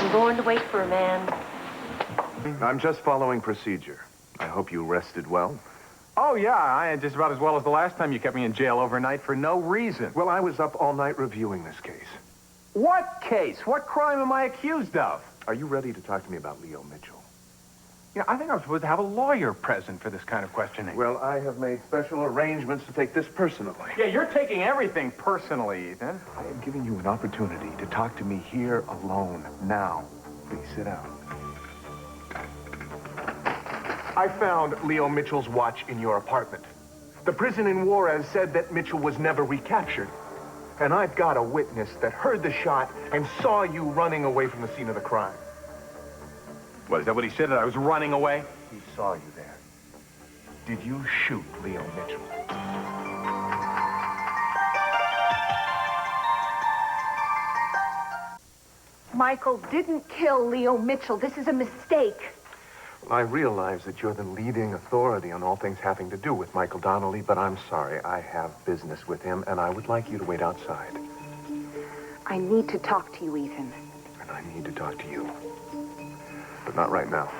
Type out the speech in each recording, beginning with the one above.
I'm going to wait for a man. I'm just following procedure. I hope you rested well. Oh, yeah, I just about as well as the last time you kept me in jail overnight for no reason. Well, I was up all night reviewing this case. What case? What crime am I accused of? Are you ready to talk to me about Leo Mitchell? You know, I think I'm supposed to have a lawyer present for this kind of questioning. Well, I have made special arrangements to take this personally. Yeah, you're taking everything personally, Ethan. I am giving you an opportunity to talk to me here alone, now. Please sit down. I found Leo Mitchell's watch in your apartment. The prison in Juarez said that Mitchell was never recaptured. And I've got a witness that heard the shot and saw you running away from the scene of the crime. What, is that what he said, that I was running away? He saw you there. Did you shoot Leo Mitchell? Michael didn't kill Leo Mitchell. This is a mistake. I realize that you're the leading authority on all things having to do with Michael Donnelly, but I'm sorry. I have business with him, and I would like you to wait outside. I need to talk to you, Ethan. And I need to talk to you. But not right now.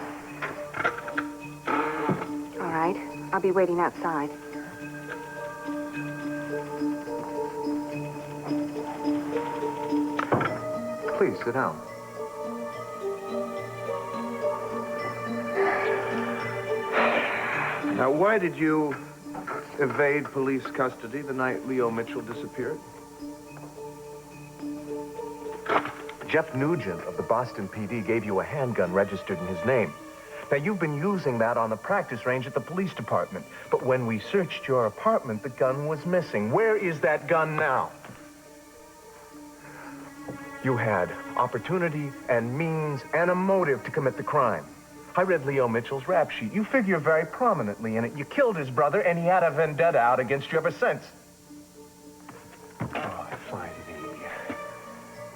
All right. I'll be waiting outside. Please, sit down. Now, why did you evade police custody the night Leo Mitchell disappeared? Jeff Nugent of the Boston PD gave you a handgun registered in his name. Now, you've been using that on the practice range at the police department. But when we searched your apartment, the gun was missing. Where is that gun now? You had opportunity and means and a motive to commit the crime. I read Leo Mitchell's rap sheet. You figure very prominently in it. You killed his brother, and he had a vendetta out against you ever since. Oh, I find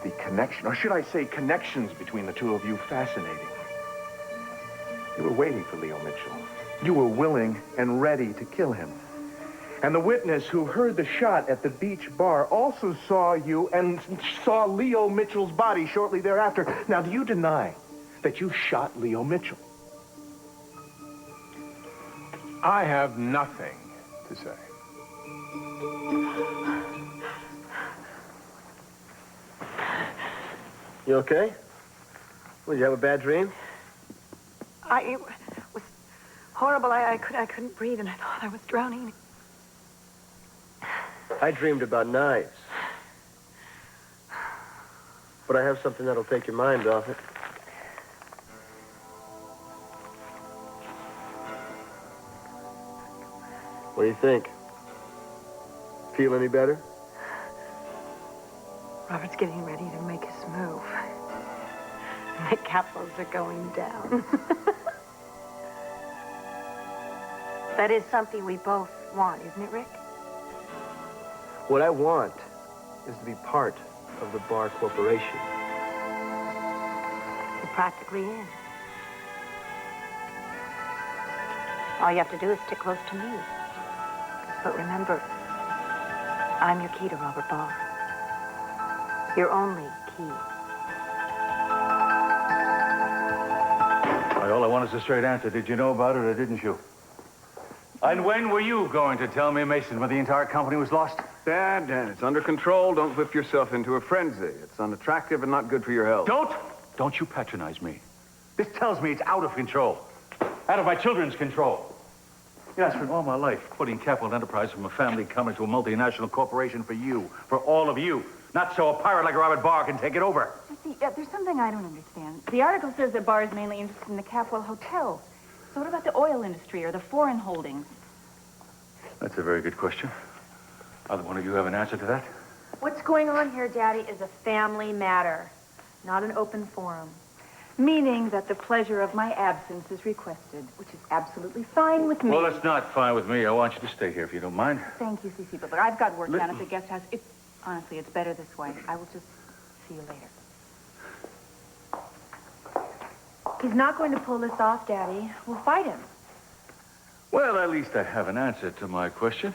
the connection, or should I say connections between the two of you fascinating. You were waiting for Leo Mitchell. You were willing and ready to kill him. And the witness who heard the shot at the beach bar also saw you and saw Leo Mitchell's body shortly thereafter. Now, do you deny that you shot Leo Mitchell? I have nothing to say. You okay? Well, did you have a bad dream? It was horrible. I couldn't breathe, and I thought I was drowning. I dreamed about knives. But I have something that'll take your mind off it. What do you think? Feel any better? Robert's getting ready to make his move. My capsules are going down. That is something we both want, isn't it, Rick? What I want is to be part of the Bar Corporation. You're practically in. All you have to do is stick close to me. But remember, I'm your key to Robert Barr. Your only key. All I want is a straight answer. Did you know about it or didn't you? And when were you going to tell me, Mason, when the entire company was lost? Dad, it's under control. Don't whip yourself into a frenzy. It's unattractive and not good for your health. Don't you patronize me. This tells me it's out of control. Out of my children's control. Yeah, I spent all my life putting capital enterprise from a family company to a multinational corporation for you, for all of you. Not so a pirate like Robert Barr can take it over. See, there's something I don't understand. The article says that Barr is mainly interested in the Capwell hotels. So what about the oil industry or the foreign holdings? That's a very good question. Either one of you have an answer to that? What's going on here, Daddy, is a family matter, not an open forum. Meaning that the pleasure of my absence is requested, which is absolutely fine with me. Well, it's not fine with me. I want you to stay here if you don't mind. Thank you, СиСи, but look, I've got work down at the guest house. Honestly, it's better this way. I will just see you later. He's not going to pull this off, Daddy. We'll fight him. Well, at least I have an answer to my question.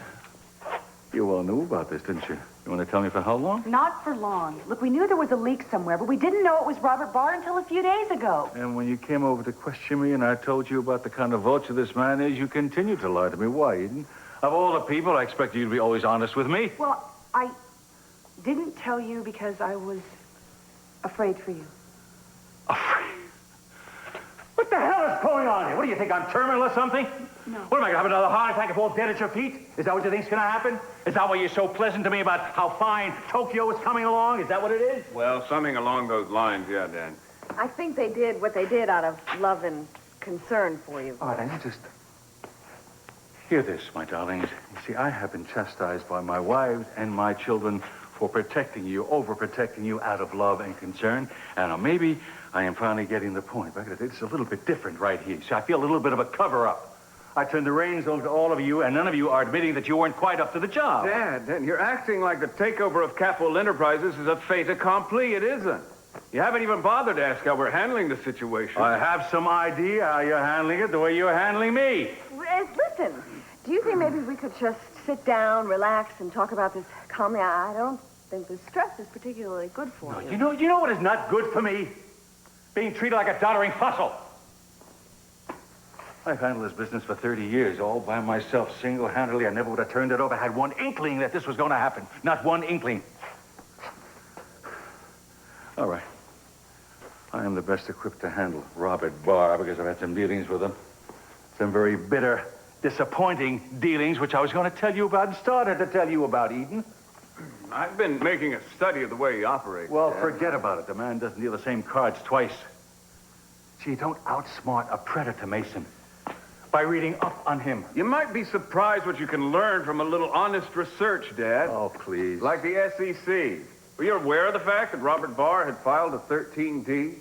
You all knew about this, didn't you? You want to tell me for how long? Not for long. Look, we knew there was a leak somewhere, but we didn't know it was Robert Barr until a few days ago. And when you came over to question me and I told you about the kind of vulture this man is, you continued to lie to me. Why, Eden? Of all the people, I expected you to be always honest with me. Well, I didn't tell you because I was afraid for you. Afraid? What the hell is going on here? What do you think, I'm terminal or something? No. What, am I going to have another heart attack if all dead at your feet? Is that what you think's going to happen? Is that why you're so pleasant to me about how fine Tokyo is coming along? Is that what it is? Well, something along those lines, yeah, Dan. I think they did what they did out of love and concern for you. All right, then you just... Hear this, my darlings. You see, I have been chastised by my wives and my children for protecting you, overprotecting you out of love and concern. And now maybe I am finally getting the point. But it's a little bit different right here. See, I feel a little bit of a cover-up. I turned the reins over to all of you, and none of you are admitting that you weren't quite up to the job. Dad, you're acting like the takeover of Capitol Enterprises is a fait accompli. It isn't. You haven't even bothered to ask how we're handling the situation. I have some idea how you're handling it the way you're handling me. Listen, do you think maybe we could just sit down, relax, and talk about this calmly? I don't think the stress is particularly good for you. You know what is not good for me? Being treated like a doddering fossil. I've handled this business for 30 years, all by myself, single-handedly. I never would have turned it over. I had one inkling that this was going to happen. Not one inkling. All right. I am the best equipped to handle Robert Barr because I've had some dealings with him. Some very bitter, disappointing dealings, which I was going to tell you about and started to tell you about, Eden. I've been making a study of the way he operates. Well, Dad. forget about it. The man doesn't deal the same cards twice. See, you don't outsmart a predator, Mason, by reading up on him. You might be surprised what you can learn from a little honest research, Dad. Oh, please. Like the SEC. Were you aware of the fact that Robert Barr had filed a 13D?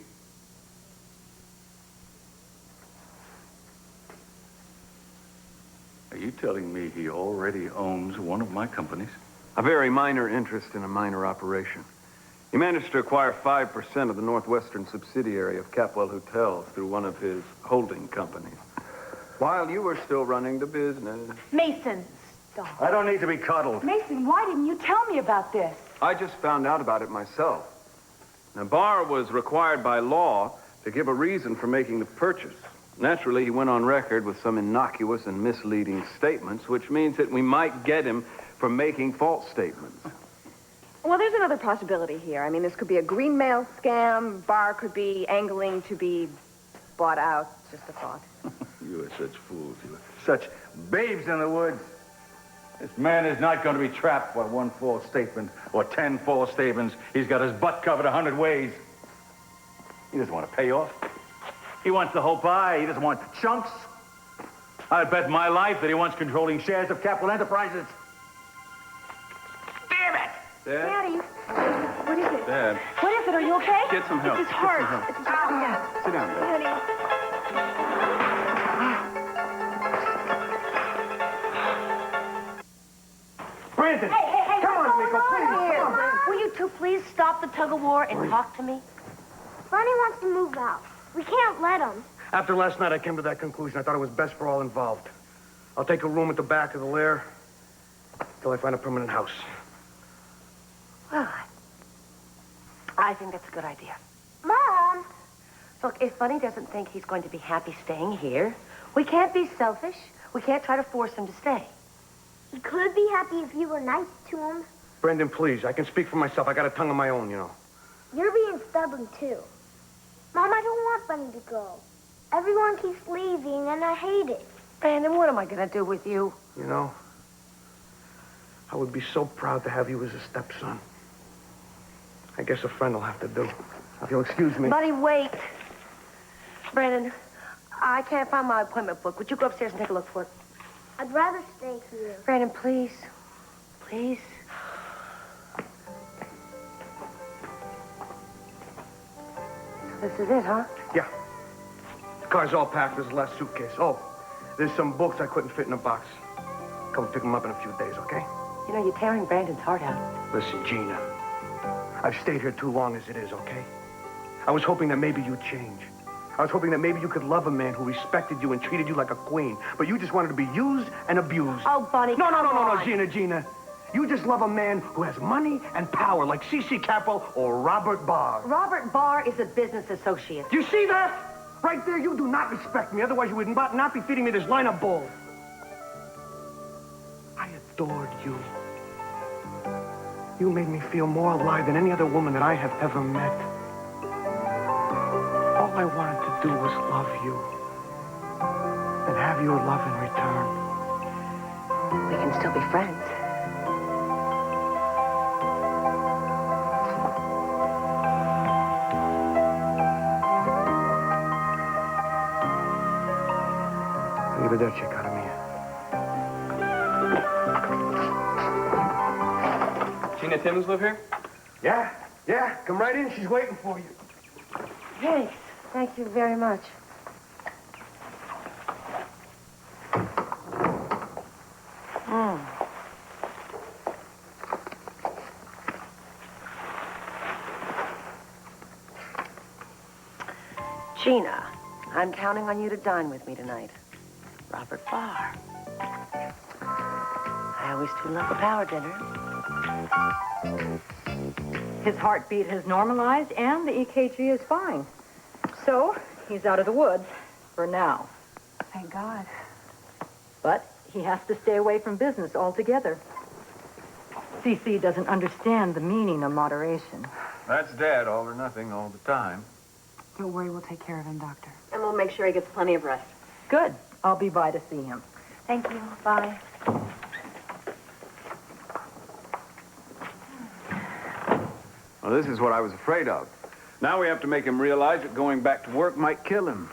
Are you telling me he already owns one of my companies? A very minor interest in a minor operation. He managed to acquire 5% of the Northwestern subsidiary of Capwell Hotels through one of his holding companies. While you were still running the business. Mason, stop. I don't need to be coddled. Mason, why didn't you tell me about this? I just found out about it myself. Now, Barr was required by law to give a reason for making the purchase. Naturally, he went on record with some innocuous and misleading statements, which means that we might get him for making false statements. Well, there's another possibility here. I mean, this could be a green mail scam. Barr could be angling to be bought out. Just a thought. You are such fools. You are such babes in the woods. This man is not going to be trapped by one false statement or 10 false statements. He's got his butt covered 100 ways. He doesn't want to pay off. He wants the whole pie. He doesn't want chunks. I bet my life that he wants controlling shares of Capitol Enterprises. Damn it! Dad? Daddy, what is it? Dad. What is it? Are you okay? Get some help. It's his heart. Get some help. It's his heart. Yeah. Sit down, Dad. Daddy. Brandon! Hey, come on, Nico, please. Come on. Will you two please stop the tug-of-war and talk to me? Bonnie wants to move out. We can't let him. After last night, I came to that conclusion. I thought it was best for all involved. I'll take a room at the back of the lair till I find a permanent house. Well, I think that's a good idea. Mom! Look, if Bunny doesn't think he's going to be happy staying here, we can't be selfish. We can't try to force him to stay. He could be happy if you were nice to him. Brendon, please. I can speak for myself. I got a tongue of my own, you know. You're being stubborn, too. Mom, I don't want Bunny to go. Everyone keeps leaving, and I hate it. Brandon, what am I going to do with you? You know, I would be so proud to have you as a stepson. I guess a friend will have to do. If you'll excuse me. Buddy, wait. Brandon, I can't find my appointment book. Would you go upstairs and take a look for it? I'd rather stay here. Brandon, please. Please. So this is it, huh? Yeah. The car's all packed. There's the last suitcase. Oh, there's some books I couldn't fit in a box. Come pick them up in a few days, okay? You know, you're tearing Brandon's heart out. Listen, Gina. I've stayed here too long as it is, okay? I was hoping that maybe you'd change. I was hoping that maybe you could love a man who respected you and treated you like a queen. But you just wanted to be used and abused. Oh, Bunny, No, come on. Gina. You just love a man who has money and power, like СиСи Capel or Robert Barr. Robert Barr is a business associate. Do you see that? Right there, you do not respect me. Otherwise, you would not be feeding me this line of bull. I adored you. You made me feel more alive than any other woman that I have ever met. All I wanted to do was love you and have your love in return. We can still be friends. Arrivederci, cara mia. Gina Timmons live here? Yeah. Come right in. She's waiting for you. Thanks. Thank you very much. Gina, I'm counting on you to dine with me tonight. Robert Barr. I always do love a power dinner. His heartbeat has normalized and the EKG is fine. So, he's out of the woods for now. Thank God. But he has to stay away from business altogether. СиСи doesn't understand the meaning of moderation. That's Dad, all or nothing, all the time. Don't worry, we'll take care of him, Doctor. And we'll make sure he gets plenty of rest. Good. I'll be by to see him. Thank you. Bye. Well, this is what I was afraid of. Now we have to make him realize that going back to work might kill him.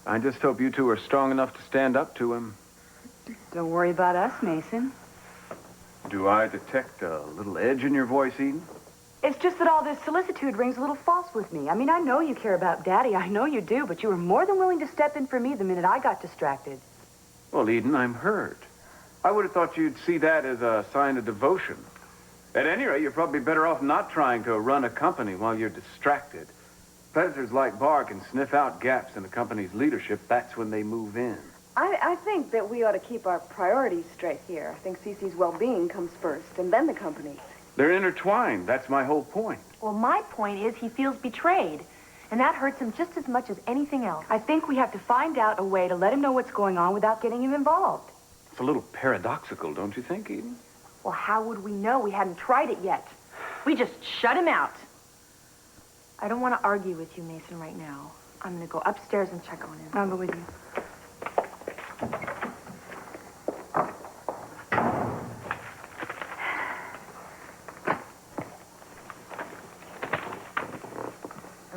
I just hope you two are strong enough to stand up to him. Don't worry about us, Mason. Do I detect a little edge in your voice, Eden? It's just that all this solicitude rings a little false with me. I mean, I know you care about Daddy. I know you do, but you were more than willing to step in for me the minute I got distracted. Well, Eden, I'm hurt. I would have thought you'd see that as a sign of devotion. At any rate, you're probably better off not trying to run a company while you're distracted. Predators like Barr can sniff out gaps in the company's leadership. That's when they move in. I think that we ought to keep our priorities straight here. I think СиСi's well-being comes first, and then the company's. They're intertwined. That's my whole point. Well, my point is he feels betrayed. And that hurts him just as much as anything else. I think we have to find out a way to let him know what's going on without getting him involved. It's a little paradoxical, don't you think, Eden? Well, how would we know? We hadn't tried it yet. We just shut him out. I don't want to argue with you, Mason, right now. I'm going to go upstairs and check on him. I'll go with you.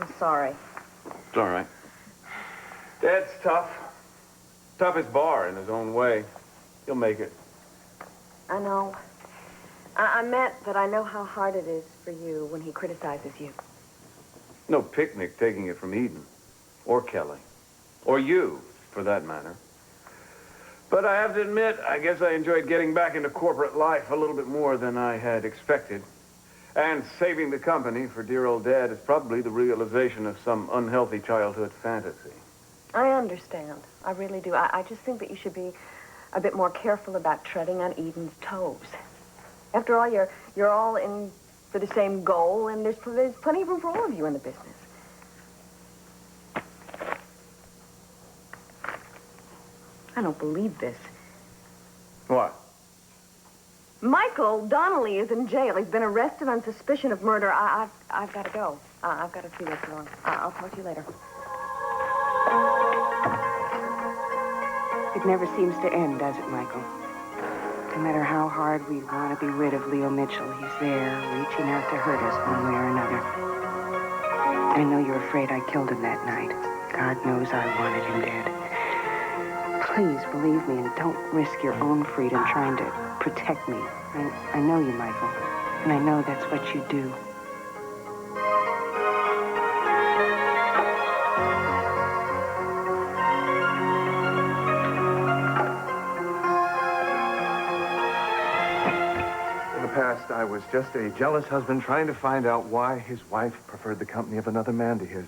I'm sorry. It's all right. Dad's tough. Tough as Barr in his own way. He'll make it. I know. I meant that I know how hard it is for you when he criticizes you. No picnic taking it from Eden. Or Kelly. Or you, for that matter. But I have to admit, I guess I enjoyed getting back into corporate life a little bit more than I had expected. And saving the company for dear old Dad is probably the realization of some unhealthy childhood fantasy. I understand. I really do. I just think that you should be a bit more careful about treading on Eden's toes. After all, you're all in for the same goal, and there's plenty of room for all of you in the business. I don't believe this. What? Michael Donnelly is in jail. He's been arrested on suspicion of murder. I've got to go. I've got to see what's wrong. I'll talk to you later. It never seems to end, does it, Michael? No matter how hard we want to be rid of Leo Mitchell, he's there, reaching out to hurt us one way or another. I know you're afraid I killed him that night. God knows I wanted him dead. Please believe me and don't risk your own freedom trying to protect me. I know you, Michael, and I know that's what you do. Past, I was just a jealous husband trying to find out why his wife preferred the company of another man to his.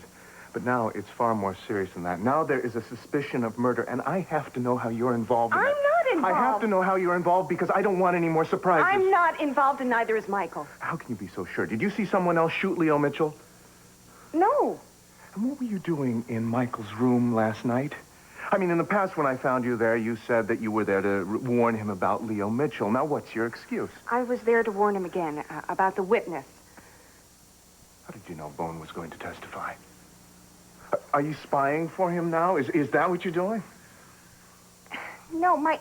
But now it's far more serious than that. Now there is a suspicion of murder, and I have to know how you're involved in it. I'm not involved. I have to know how you're involved because I don't want any more surprises. I'm not involved, and neither is Michael. How can you be so sure? Did you see someone else shoot Leo Mitchell? No. And what were you doing in Michael's room last night? I mean, in the past when I found you there, you said that you were there to warn him about Leo Mitchell. Now, what's your excuse? I was there to warn him again about the witness. How did you know Bone was going to testify? Are you spying for him now? Is that what you're doing? No, my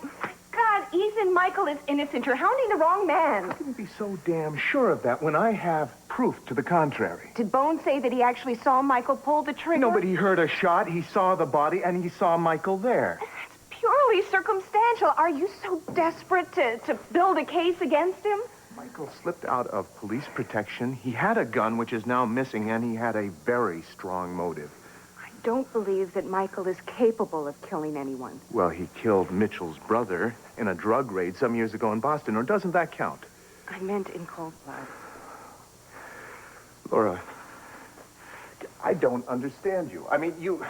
God, Ethan, Michael is innocent. You're hounding the wrong man. How can you be so damn sure of that when I have proof to the contrary? Did Bone say that he actually saw Michael pull the trigger? No, but he heard a shot, he saw the body, and he saw Michael there. That's purely circumstantial. Are you so desperate to build a case against him? Michael slipped out of police protection. He had a gun, which is now missing, and he had a very strong motive. I don't believe that Michael is capable of killing anyone. Well, he killed Mitchell's brother in a drug raid some years ago in Boston, or doesn't that count? I meant in cold blood. Laura, I don't understand you. I mean, you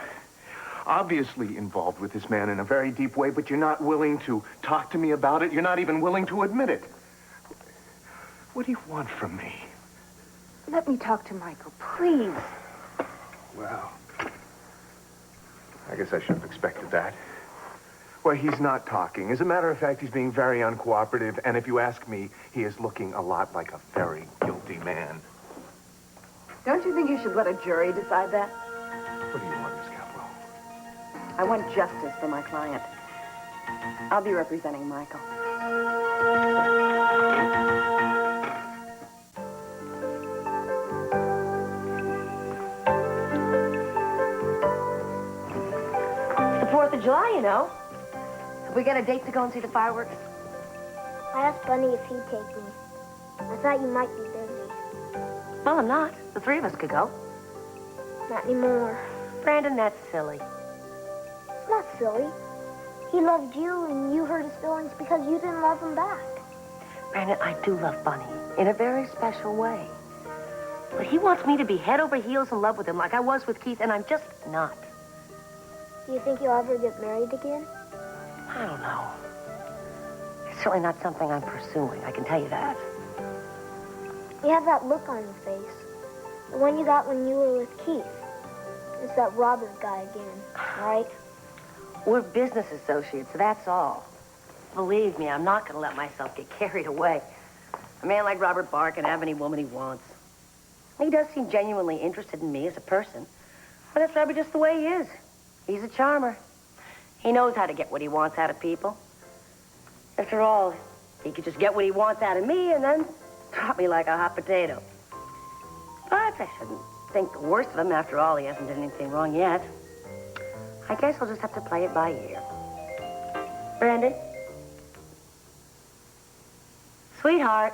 obviously involved with this man in a very deep way, but you're not willing to talk to me about it. You're not even willing to admit it. What do you want from me? Let me talk to Michael, please. Well, I guess I should have expected that. Well, he's not talking. As a matter of fact, he's being very uncooperative, and if you ask me, he is looking a lot like a very guilty man. Don't you think you should let a jury decide that? What do you want, Miss Capwell? I want justice for my client. I'll be representing Michael. It's the 4th of July, you know. Have we got a date to go and see the fireworks? I asked Bunny if he'd take me. I thought you might be busy. Well, I'm not. The 3 of us could go. Not anymore. Brandon, that's silly. It's not silly. He loved you, and you hurt his feelings because you didn't love him back. Brandon, I do love Bunny in a very special way. But he wants me to be head over heels in love with him like I was with Keith, and I'm just not. Do you think you'll ever get married again? I don't know. It's certainly not something I'm pursuing, I can tell you that. You have that look on your face. The one you got when you were with Keith. It's that Robert guy again, right? We're business associates, that's all. Believe me, I'm not going to let myself get carried away. A man like Robert Barr can have any woman he wants. He does seem genuinely interested in me as a person. But that's probably just the way he is. He's a charmer. He knows how to get what he wants out of people. After all, he could just get what he wants out of me and then drop me like a hot potato. But I shouldn't think the worst of him. After all, he hasn't done anything wrong yet. I guess I'll just have to play it by ear. Brandon? Sweetheart?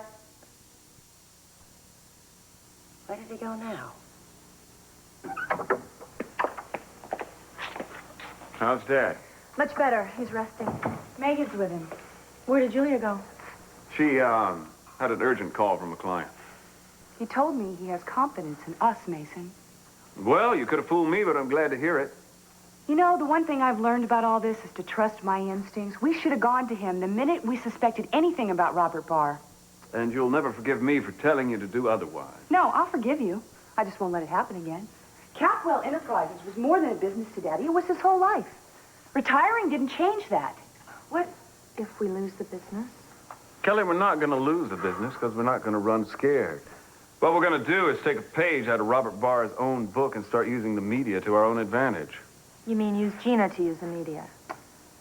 Where did he go now? How's Dad? Much better. He's resting. Megan's with him. Where did Julia go? She, had an urgent call from a client. He told me he has confidence in us, Mason. Well, you could have fooled me, but I'm glad to hear it. You know, the one thing I've learned about all this is to trust my instincts. We should have gone to him the minute we suspected anything about Robert Barr. And you'll never forgive me for telling you to do otherwise. No, I'll forgive you. I just won't let it happen again. Capwell Enterprises was more than a business to Daddy. It was his whole life. Retiring didn't change that. What if we lose the business? Kelly, we're not going to lose the business because we're not going to run scared. What we're going to do is take a page out of Robert Barr's own book and start using the media to our own advantage. You mean use Gina to use the media?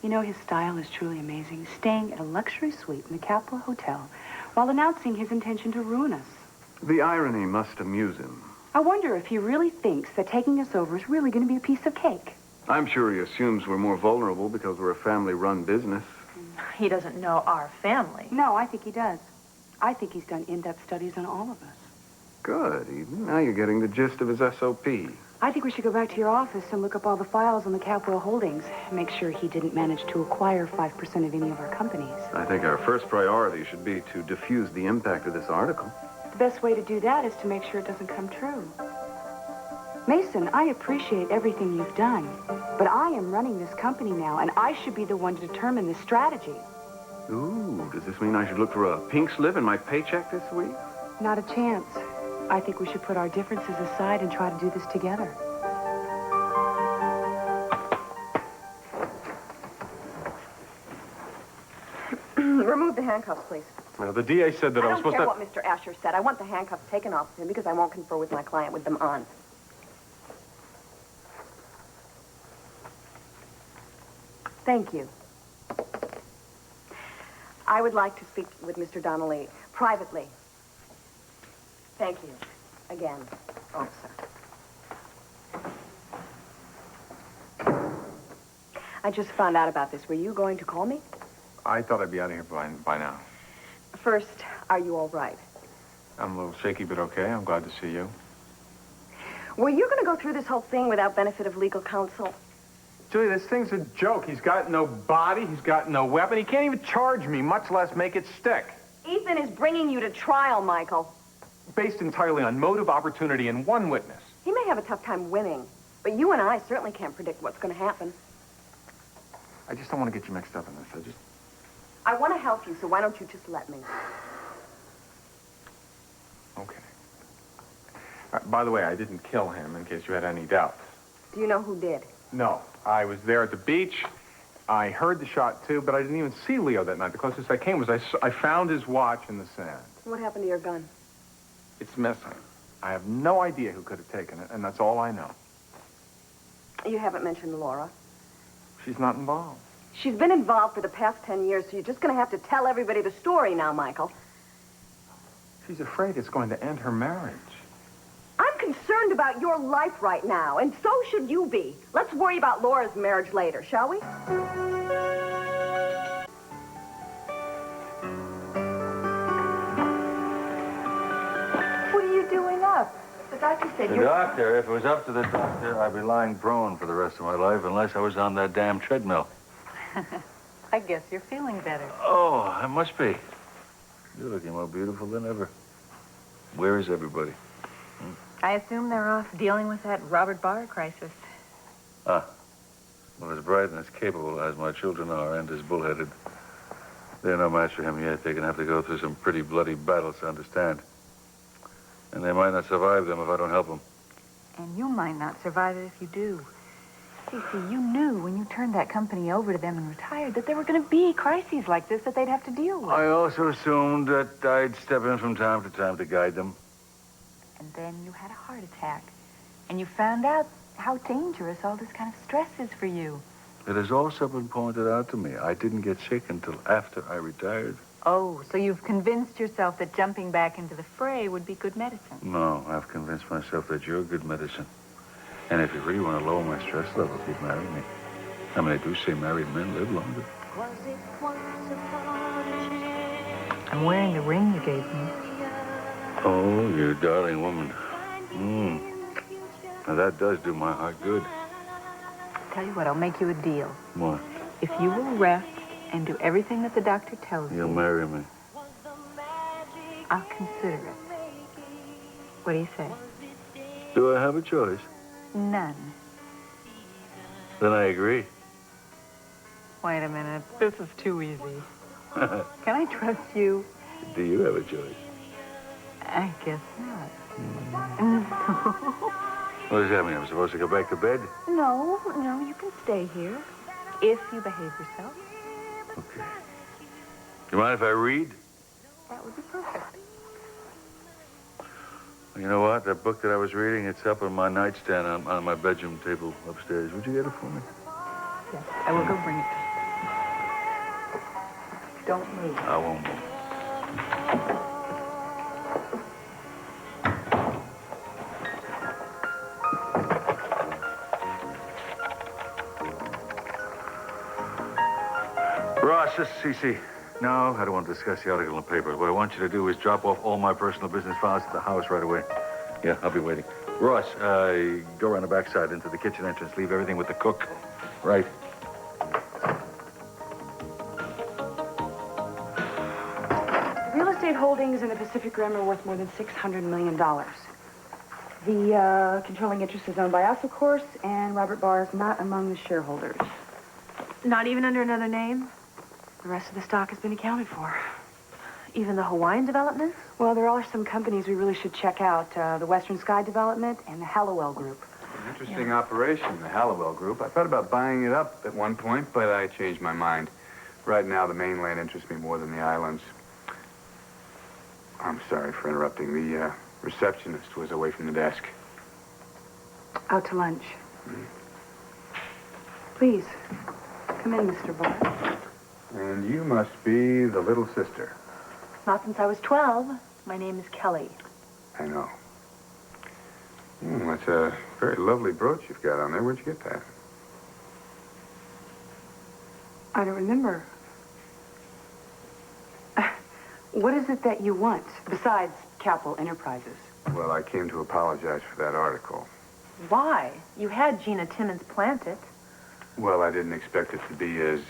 You know, his style is truly amazing. Staying at a luxury suite in the Capitol Hotel while announcing his intention to ruin us. The irony must amuse him. I wonder if he really thinks that taking us over is really going to be a piece of cake. I'm sure he assumes we're more vulnerable because we're a family-run business. He doesn't know our family. No, I think he does. I think he's done in-depth studies on all of us. Good, Eden. Now you're getting the gist of his SOP. I think we should go back to your office and look up all the files on the Capwell Holdings. Make sure he didn't manage to acquire 5% of any of our companies. I think our first priority should be to diffuse the impact of this article. The best way to do that is to make sure it doesn't come true. Mason, I appreciate everything you've done, but I am running this company now, and I should be the one to determine the strategy. Ooh, does this mean I should look for a pink slip in my paycheck this week? Not a chance. I think we should put our differences aside and try to do this together. Remove the handcuffs, please. Now, the DA said that I was supposed to... I don't care what Mr. Asher said. I want the handcuffs taken off of him because I won't confer with my client with them on. Thank you. I would like to speak with Mr. Donnelly privately. Thank you. Again, officer. I just found out about this. Were you going to call me? I thought I'd be out of here by now. First, are you all right? I'm a little shaky, but okay. I'm glad to see you. Were you going to go through this whole thing without benefit of legal counsel? Julia, this thing's a joke. He's got no body. He's got no weapon. He can't even charge me, much less make it stick. Ethan is bringing you to trial, Michael. Based entirely on motive, opportunity, and one witness. He may have a tough time winning, but you and I certainly can't predict what's going to happen. I just don't want to get you mixed up in this. I want to help you, so why don't you just let me? Okay. By the way, I didn't kill him, in case you had any doubts. Do you know who did? No. I was there at the beach. I heard the shot, too, but I didn't even see Leo that night. The closest I came was I found his watch in the sand. What happened to your gun? It's missing. I have no idea who could have taken it, and that's all I know. You haven't mentioned Laura. She's not involved. She's been involved for the past 10 years, so you're just going to have to tell everybody the story now, Michael. She's afraid it's going to end her marriage. I'm concerned about your life right now, and so should you be. Let's worry about Laura's marriage later, shall we? What are you doing up? The doctor said The doctor, if it was up to the doctor, I'd be lying prone for the rest of my life unless I was on that damn treadmill. I guess you're feeling better. Oh, I must be. You're looking more beautiful than ever. Where is everybody? I assume they're off dealing with that Robert Barr crisis. Ah. Well, as bright and as capable as my children are, and as bullheaded, they're no match for him yet. They're going to have to go through some pretty bloody battles to understand. And they might not survive them if I don't help them. And you might not survive it if you do. Sisi, you knew when you turned that company over to them and retired that there were going to be crises like this that they'd have to deal with. I also assumed that I'd step in from time to time to guide them. And then you had a heart attack. And you found out how dangerous all this kind of stress is for you. It has also been pointed out to me I didn't get sick until after I retired. Oh, so you've convinced yourself that jumping back into the fray would be good medicine. No, I've convinced myself that you're good medicine. And if you really want to lower my stress levels, you'd marry me. I mean, they do say married men live longer. I'm wearing the ring you gave me. Oh, you darling woman. Now, that does do my heart good. Tell you what, I'll make you a deal. What? If you will rest and do everything that the doctor tells you... You'll marry me. I'll consider it. What do you say? Do I have a choice? None. Then I agree. Wait a minute. This is too easy. Can I trust you? Do you have a choice? I guess not. What does that mean? I'm supposed to go back to bed? No, you can stay here. If you behave yourself. Okay. Do you mind if I read? That would be perfect. You know what? That book that I was reading, it's up on my nightstand on my bedroom table upstairs. Would you get it for me? Yes, I will go bring it. Don't move. I won't move. Ross, this is СиСи. No, I don't want to discuss the article in the paper. What I want you to do is drop off all my personal business files at the house right away. Yeah, I'll be waiting. Ross, go around the backside into the kitchen entrance. Leave everything with the cook. Right. Real estate holdings in the Pacific Rim are worth more than $600 million. The controlling interest is owned by us, of course, and Robert Barr is not among the shareholders. Not even under another name? The rest of the stock has been accounted for. Even the Hawaiian developments? Well, there are some companies we really should check out. The Western Sky Development and the Hallowell Group. An interesting operation, the Hallowell Group. I thought about buying it up at one point, but I changed my mind. Right now, the mainland interests me more than the islands. I'm sorry for interrupting. The receptionist was away from the desk. Out to lunch. Please, come in, Mr. Barr. And you must be the little sister. Not since I was 12. My name is Kelly. I know. That's a very lovely brooch you've got on there. Where'd you get that? I don't remember. What is it that you want, besides Capital Enterprises? Well, I came to apologize for that article. Why? You had Gina Timmons plant it. Well, I didn't expect it to be as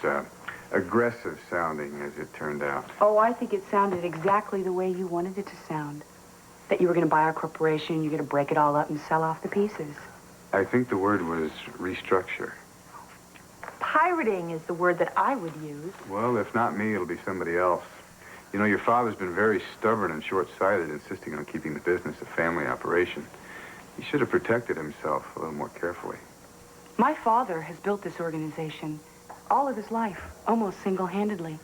aggressive sounding as it turned out. Oh, I think it sounded exactly the way you wanted it to sound. That you were going to buy our corporation, you're going to break it all up and sell off the pieces. I think the word was restructure. Pirating is the word that I would use. Well, if not me, it'll be somebody else. You know, your father's been very stubborn and short-sighted, insisting on keeping the business a family operation. He should have protected himself a little more carefully. My father has built this organization all of his life, almost single-handedly.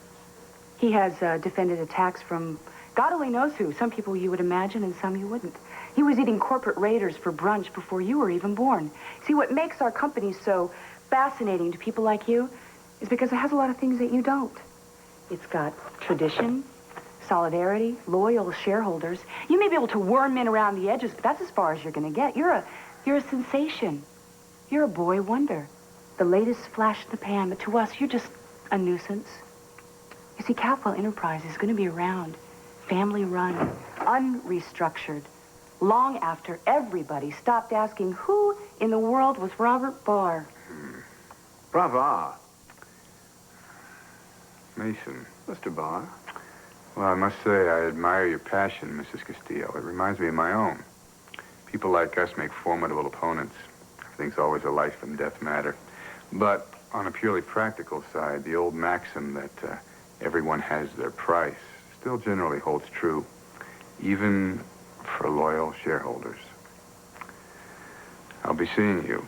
He has defended attacks from God only knows who. Some people you would imagine and some you wouldn't. He was eating corporate raiders for brunch before you were even born. See, what makes our company so fascinating to people like you is because it has a lot of things that you don't. It's got tradition, solidarity, loyal shareholders. You may be able to worm in around the edges, but that's as far as you're going to get. You're a sensation. You're a boy wonder. The latest flash in the pan, but to us, you're just a nuisance. You see, Capital Enterprise is going to be around, family-run, unrestructured, long after everybody stopped asking who in the world was Robert Barr. Brava. Mason. Mr. Barr. Well, I must say, I admire your passion, Mrs. Castillo. It reminds me of my own. People like us make formidable opponents. Everything's always a life and death matter. But on a purely practical side, the old maxim that everyone has their price still generally holds true, even for loyal shareholders. I'll be seeing you.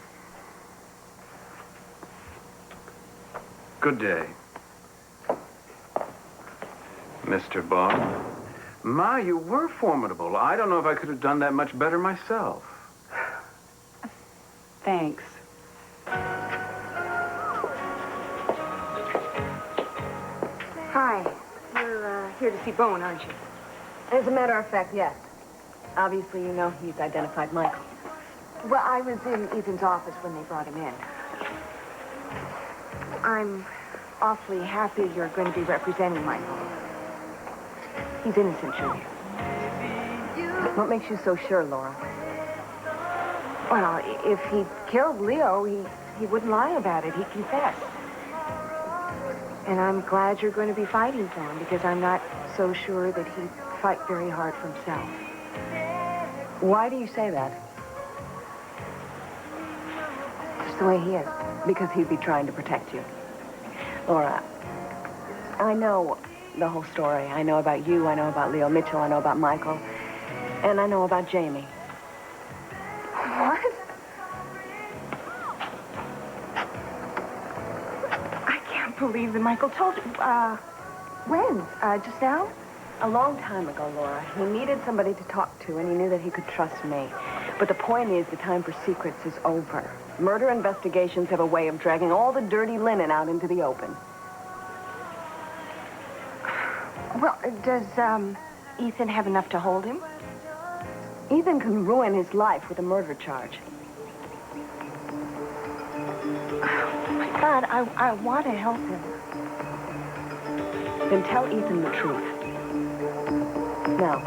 Good day. Mr. Barr. Ma, you were formidable. I don't know if I could have done that much better myself. Thanks. Hi. You're here to see Bowen, aren't you? As a matter of fact, yes. Obviously, you know he's identified Michael. Well, I was in Ethan's office when they brought him in. I'm awfully happy you're going to be representing Michael. He's innocent, Julia. What makes you so sure, Laura? Well, if he killed Leo, he wouldn't lie about it. He confessed. And I'm glad you're going to be fighting for him, because I'm not so sure that he'd fight very hard for himself. Why do you say that? Just the way he is. Because he'd be trying to protect you. Laura, I know the whole story. I know about you, I know about Leo Mitchell, I know about Michael, and I know about Jamie. What? I can't believe that Michael told you. When? Just now? A long time ago, Laura. He needed somebody to talk to, and he knew that he could trust me. But the point is, the time for secrets is over. Murder investigations have a way of dragging all the dirty linen out into the open. Well, does Ethan have enough to hold him? Ethan can ruin his life with a murder charge. Oh, my God, I want to help him. Then tell Ethan the truth. Now.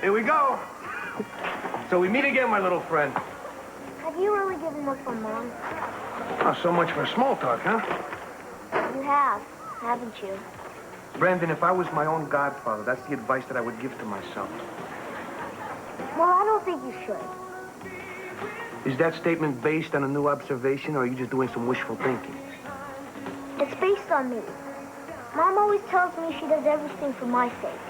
Here we go. So we meet again, my little friend. Have you really given up on Mom? Oh, so much for small talk, huh? You have, haven't you? Brandon, if I was my own godfather, that's the advice that I would give to myself. Well, I don't think you should. Is that statement based on a new observation, or are you just doing some wishful thinking? It's based on me. Mom always tells me she does everything for my sake.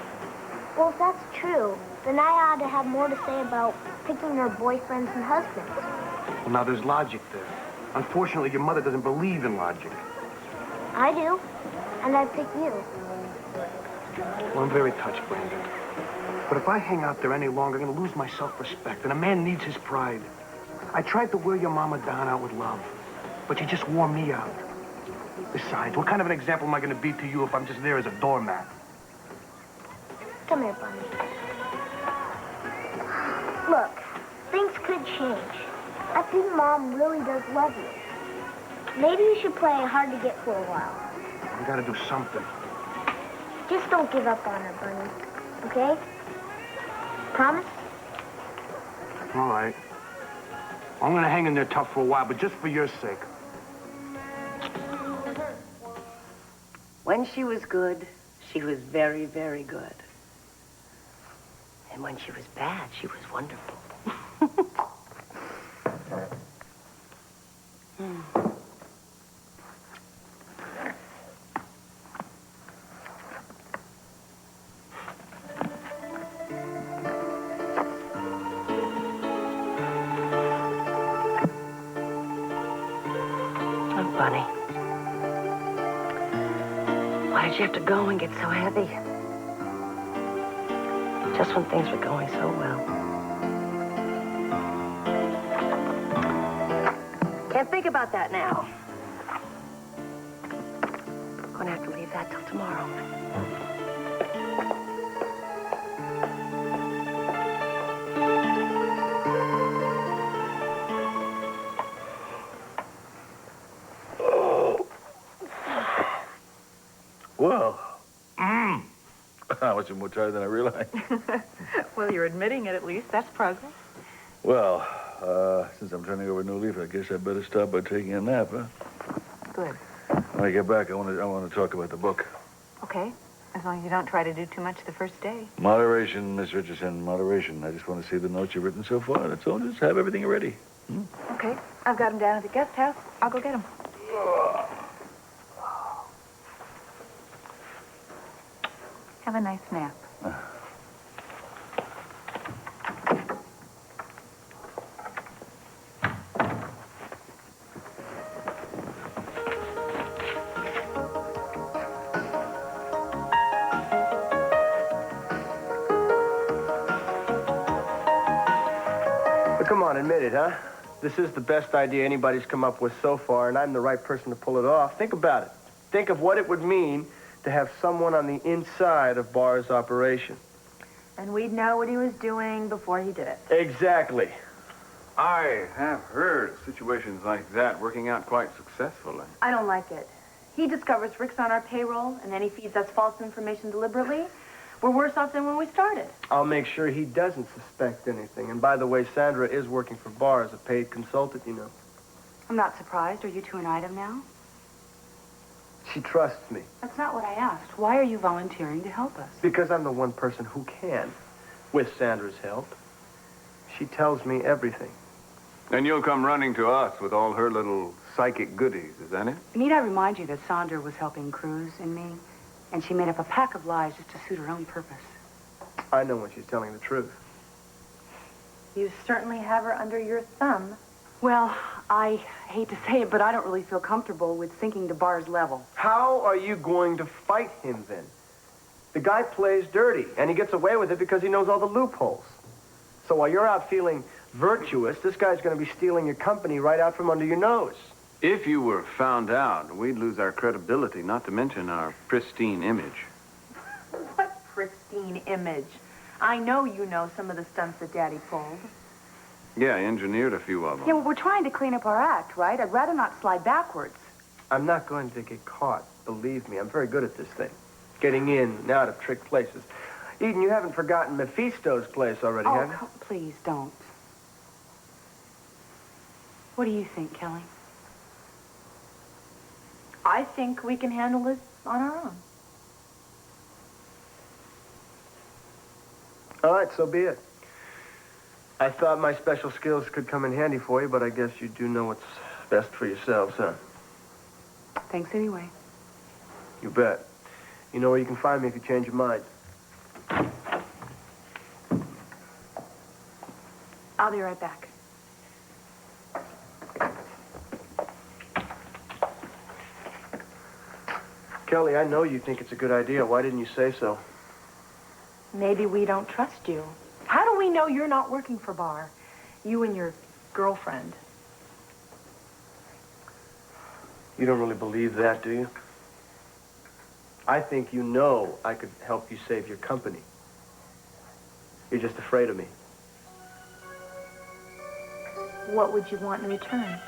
Well, if that's true, then I ought to have more to say about picking her boyfriends and husbands. Well, now there's logic there. Unfortunately, your mother doesn't believe in logic. I do, and I pick you. Well, I'm very touched, Brandon. But if I hang out there any longer, I'm going to lose my self-respect, and a man needs his pride. I tried to wear your mama down out with love, but you just wore me out. Besides, what kind of an example am I going to be to you if I'm just there as a doormat? Come here, Bunny. Look, things could change. I think Mom really does love you. Maybe you should play hard to get for a while. I got to do something. Just don't give up on her, Bunny. Okay? Promise? All right. I'm going to hang in there tough for a while, but just for your sake. When she was good, she was very, very good. And when she was bad, she was wonderful. Bunny. Why did you have to go and get so heavy? Just when things were going so well. Can't think about that now. Gonna have to leave that till tomorrow. Well, I was more tired than I realized. Well, you're admitting it at least. That's progress. Well, since I'm turning over a new leaf, I guess I better start by taking a nap, huh? Good. When I get back, I want to talk about the book. Okay. As long as you don't try to do too much the first day. Moderation, Miss Richardson, moderation. I just want to see the notes you've written so far. That's all. Just have everything ready. Okay. I've got them down at the guest house. I'll go get them. Have a nice nap. But come on, admit it, huh? This is the best idea anybody's come up with so far, and I'm the right person to pull it off. Think about it. Think of what it would mean to have someone on the inside of Barr's operation. And we'd know what he was doing before he did it. Exactly. I have heard situations like that working out quite successfully. I don't like it. He discovers Rick's on our payroll, and then he feeds us false information deliberately. We're worse off than when we started. I'll make sure he doesn't suspect anything. And by the way, Sandra is working for Barr as a paid consultant, you know. I'm not surprised. Are you to an item now? She trusts me. That's not what I asked. Why are you volunteering to help us? Because I'm the one person who can, with Sandra's help. She tells me everything. And you'll come running to us with all her little psychic goodies, is that it? Need I remind you that Sandra was helping Cruz and me, and she made up a pack of lies just to suit her own purpose. I know when she's telling the truth. You certainly have her under your thumb. Well, I hate to say it, but I don't really feel comfortable with sinking to Barr's level. How are you going to fight him, then? The guy plays dirty, and he gets away with it because he knows all the loopholes. So while you're out feeling virtuous, this guy's going to be stealing your company right out from under your nose. If you were found out, we'd lose our credibility, not to mention our pristine image. What pristine image? I know you know some of the stunts that Daddy pulled. Yeah, I engineered a few of them. Yeah, well, we're trying to clean up our act, right? I'd rather not slide backwards. I'm not going to get caught, believe me. I'm very good at this thing. Getting in and out of trick places. Eden, you haven't forgotten Mephisto's place already, have you? Please don't. What do you think, Kelly? I think we can handle this on our own. All right, so be it. I thought my special skills could come in handy for you, but I guess you do know what's best for yourselves, huh? Thanks anyway. You bet. You know where you can find me if you change your mind. I'll be right back. Kelly, I know you think it's a good idea. Why didn't you say so? Maybe we don't trust you. How do we know you're not working for Bar? You and your girlfriend. You don't really believe that, do you? I think you know I could help you save your company. You're just afraid of me. What would you want in return?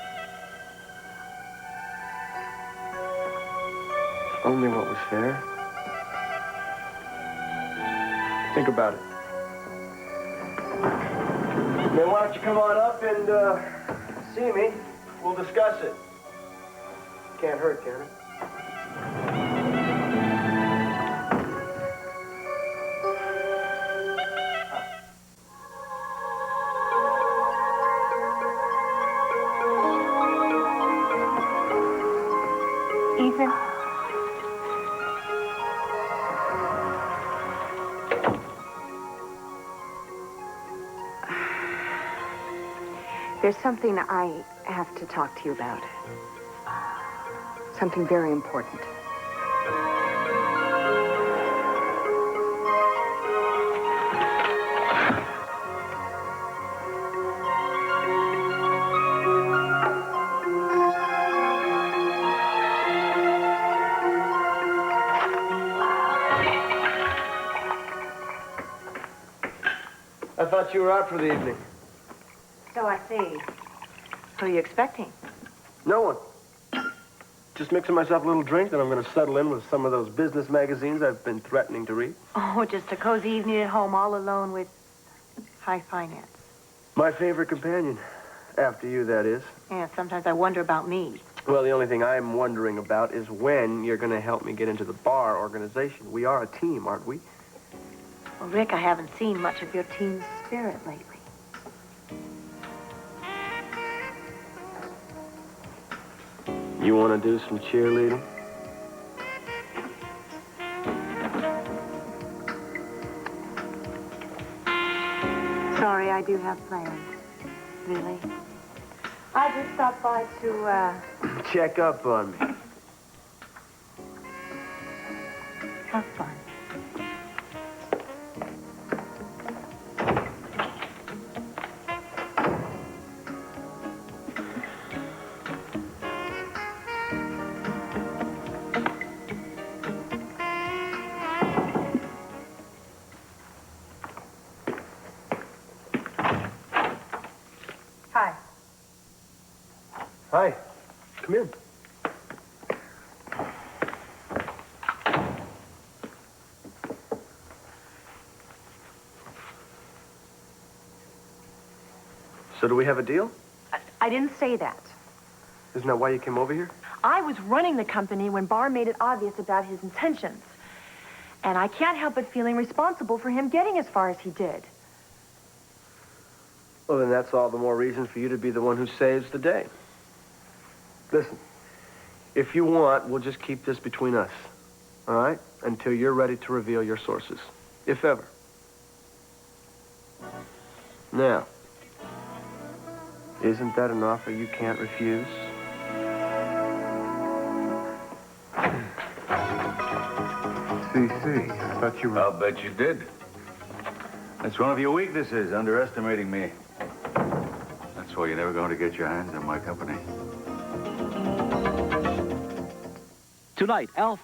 Only what was fair. Think about it. Then why don't you come on up and see me? We'll discuss it. Can't hurt, can it? Ethan? There's something I have to talk to you about. Something very important. I thought you were out for the evening. So I see. Who are you expecting? No one. Just mixing myself a little drink, then I'm going to settle in with some of those business magazines I've been threatening to read. Oh, just a cozy evening at home, all alone with high finance. My favorite companion. After you, that is. Yeah, sometimes I wonder about me. Well, the only thing I'm wondering about is when you're going to help me get into the bar organization. We are a team, aren't we? Well, Rick, I haven't seen much of your team spirit lately. You want to do some cheerleading? Sorry, I do have plans. Really? I just stopped by to, Check up on me. have fun. Hi. Hi. Come in. So do we have a deal? I didn't say that. Isn't that why you came over here? I was running the company when Bar made it obvious about his intentions. And I can't help but feeling responsible for him getting as far as he did. Well, then that's all the more reason for you to be the one who saves the day. Listen, if you want, we'll just keep this between us, all right? Until you're ready to reveal your sources, if ever. Now, isn't that an offer you can't refuse? СиСи, I thought you were... I'll bet you did. That's one of your weaknesses, underestimating me. That's why you're never going to get your hands on my company. Tonight, Alf.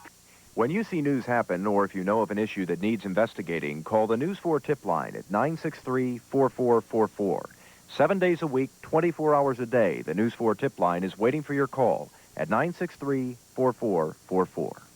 When you see news happen, or if you know of an issue that needs investigating, call the News 4 tip line at 963-4444. 7 days a week, 24 hours a day, the News 4 tip line is waiting for your call at 963-4444.